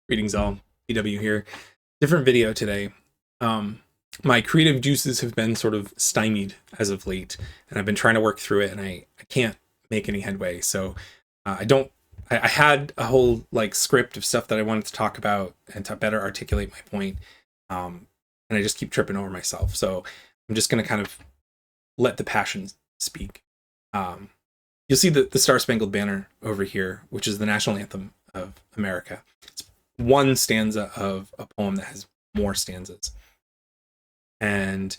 Greetings all, PW here. Different video today. My creative juices have been sort of stymied as of late, and I've been trying to work through it, and I can't make any headway. So I had a whole script of stuff that I wanted to talk about and to better articulate my point, and I just keep tripping over myself. So I'm just going to kind of let the passion speak. You'll see the Star Spangled Banner over here, which is the national anthem of America. It's one stanza of a poem that has more stanzas, and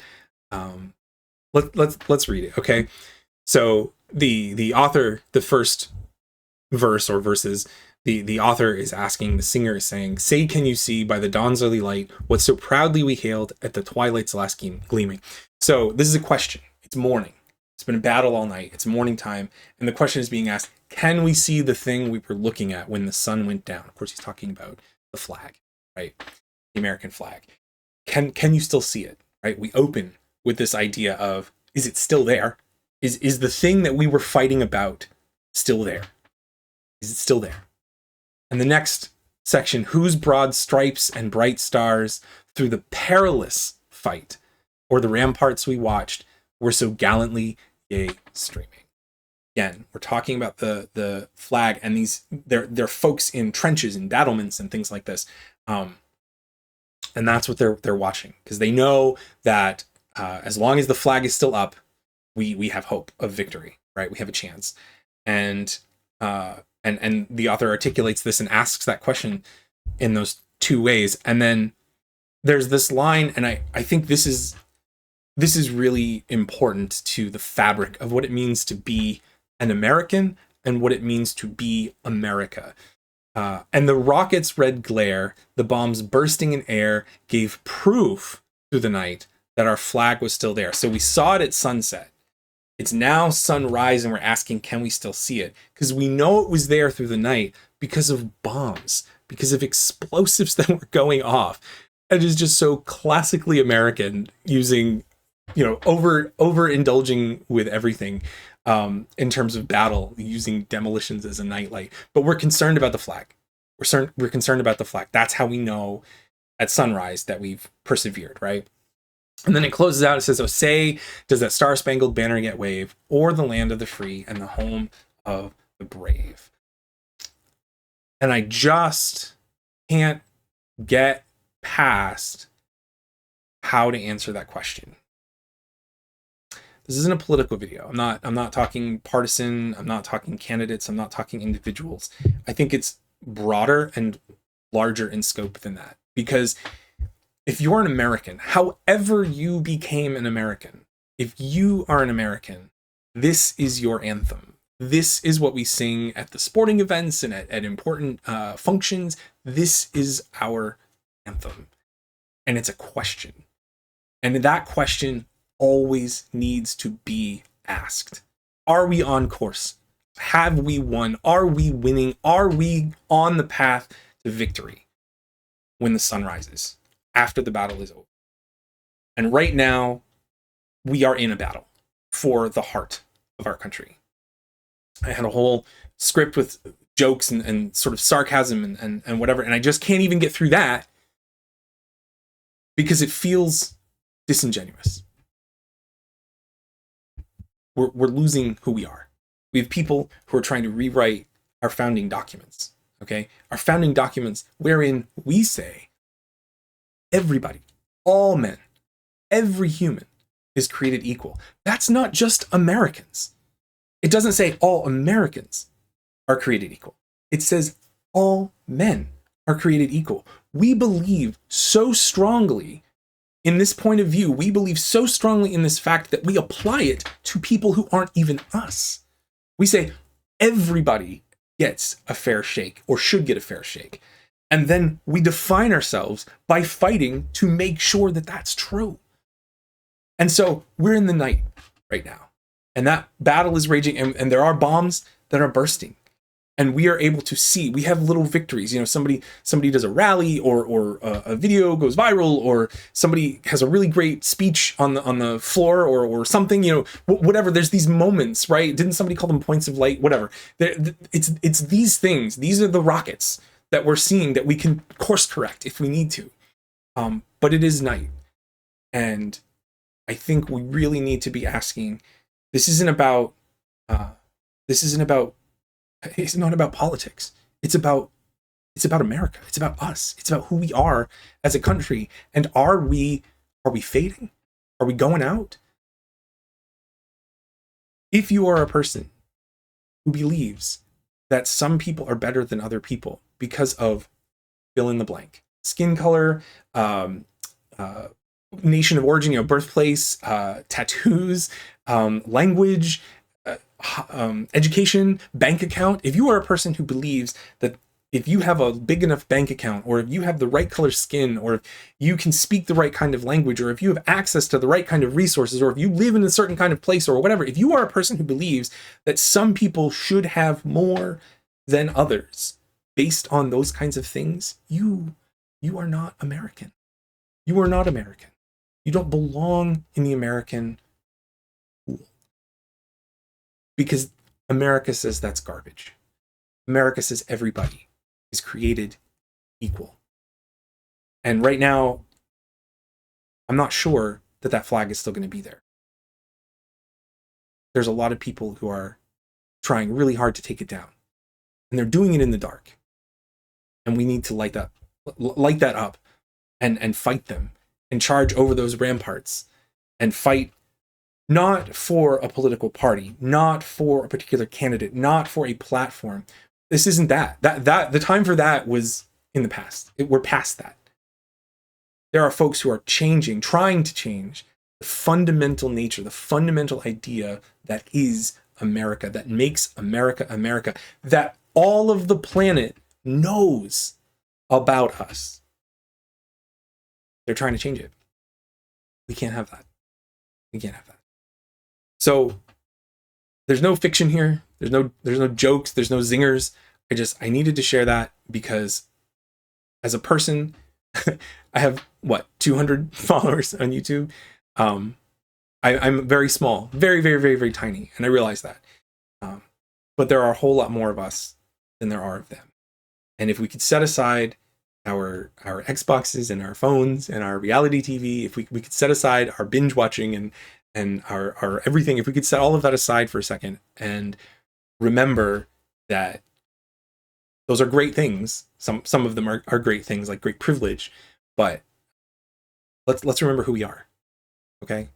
let's read it. Okay, so the author, the first verse or verses, the author is asking, the singer is saying, "Say, can you see by the dawn's early light what so proudly we hailed at the twilight's last gleaming?" So this is a question. It's morning. It's been a battle all night. It's morning time, and the question is being asked: can we see the thing we were looking at when the sun went down? Of course, he's talking about the flag, right? The American flag. Can you still see it? Right? We open with this idea of, is it still there? Is the thing that we were fighting about still there? Is it still there? And the next section: whose broad stripes and bright stars through the perilous fight, or the ramparts we watched, were so gallantly yea streaming. Again, we're talking about the flag, and they're folks in trenches and battlements and things like this, and that's what they're watching, because they know that as long as the flag is still up, we have hope of victory, right? We have a chance, and the author articulates this and asks that question in those two ways, and then there's this line, and I think this is really important to the fabric of what it means to be an American and what it means to be America. And the rocket's red glare, the bombs bursting in air, gave proof through the night that our flag was still there. So we saw it at sunset. It's now sunrise, and we're asking, can we still see it? Because we know it was there through the night because of bombs, because of explosives that were going off. It is just so classically American, using, overindulging with everything in terms of battle, using demolitions as a nightlight. But we're concerned about the flag. We're concerned about the flag. That's how we know at sunrise that we've persevered, right? And then it closes out. It says, "Oh, say, does that star-spangled banner yet wave, o'er the land of the free and the home of the brave?" And I just can't get past how to answer that question. This isn't a political video. I'm not talking partisan. I'm not talking candidates. I'm not talking individuals. I think it's broader and larger in scope than that. Because if you're an American, however you became an American, if you are an American, this is your anthem. This is what we sing at the sporting events and at important functions. This is our anthem. And it's a question. And that question always needs to be asked. Are we on course? Have we won? Are we winning? Are we on the path to victory when the sun rises, after the battle is over? And right now, we are in a battle for the heart of our country. I had a whole script with jokes and sort of sarcasm and whatever, and I just can't even get through that because it feels disingenuous. We're losing who we are. We have people who are trying to rewrite our founding documents, okay? Our founding documents wherein we say everybody, all men, every human is created equal. That's not just Americans. It doesn't say all Americans are created equal. It says all men are created equal. We believe so strongly in this point of view, we believe so strongly in this fact that we apply it to people who aren't even us. We say everybody gets a fair shake, or should get a fair shake. And then we define ourselves by fighting to make sure that that's true. And so we're in the night right now, and that battle is raging, and there are bombs that are bursting. And we are able to see, we have little victories. Somebody does a rally, or a video goes viral, or somebody has a really great speech on the floor, or something, whatever. There's these moments, right? Didn't somebody call them points of light? Whatever. It's these things. These are the rockets that we're seeing that we can course correct if we need to. But it is night. And I think we really need to be asking, this isn't about it's not about politics. It's about America. It's about us. It's about who we are as a country. And are we fading? Are we going out? If you are a person who believes that some people are better than other people because of fill in the blank, skin color, nation of origin, birthplace, tattoos, language, education, bank account. If you are a person who believes that if you have a big enough bank account, or if you have the right color skin, or if you can speak the right kind of language, or if you have access to the right kind of resources, or if you live in a certain kind of place, or whatever, if you are a person who believes that some people should have more than others based on those kinds of things, you are not American. You are not American. You don't belong in the American pool. Because America says that's garbage. America says everybody is created equal. And right now, I'm not sure that flag is still going to be there. There's a lot of people who are trying really hard to take it down. And they're doing it in the dark. And we need to light that up and fight them and charge over those ramparts and fight not for a political party, not for a particular candidate, not for a platform. This isn't that. The time for that was in the past. We're past that. There are folks who are trying to change the fundamental nature, the fundamental idea that is America, that makes America America, that all of the planet knows about us. They're trying to change it. We can't have that. We can't have that. So there's no fiction here. There's no jokes. There's no zingers. I needed to share that because as a person, I have 200 followers on YouTube. I'm very small, very, very, very, very tiny. And I realize that. But there are a whole lot more of us than there are of them. And if we could set aside our Xboxes and our phones and our reality TV, if we could set aside our binge watching and our everything, if we could set all of that aside for a second and remember that those are great things. Some of them are great things, like great privilege, but let's remember who we are. Okay?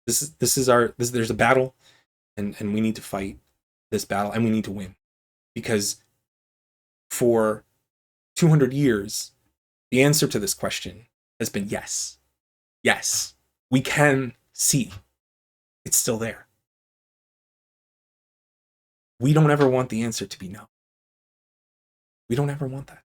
There's a battle, and we need to fight this battle, and we need to win. Because for 200 years, the answer to this question has been yes. Yes, we can see. It's still there. We don't ever want the answer to be no. We don't ever want that.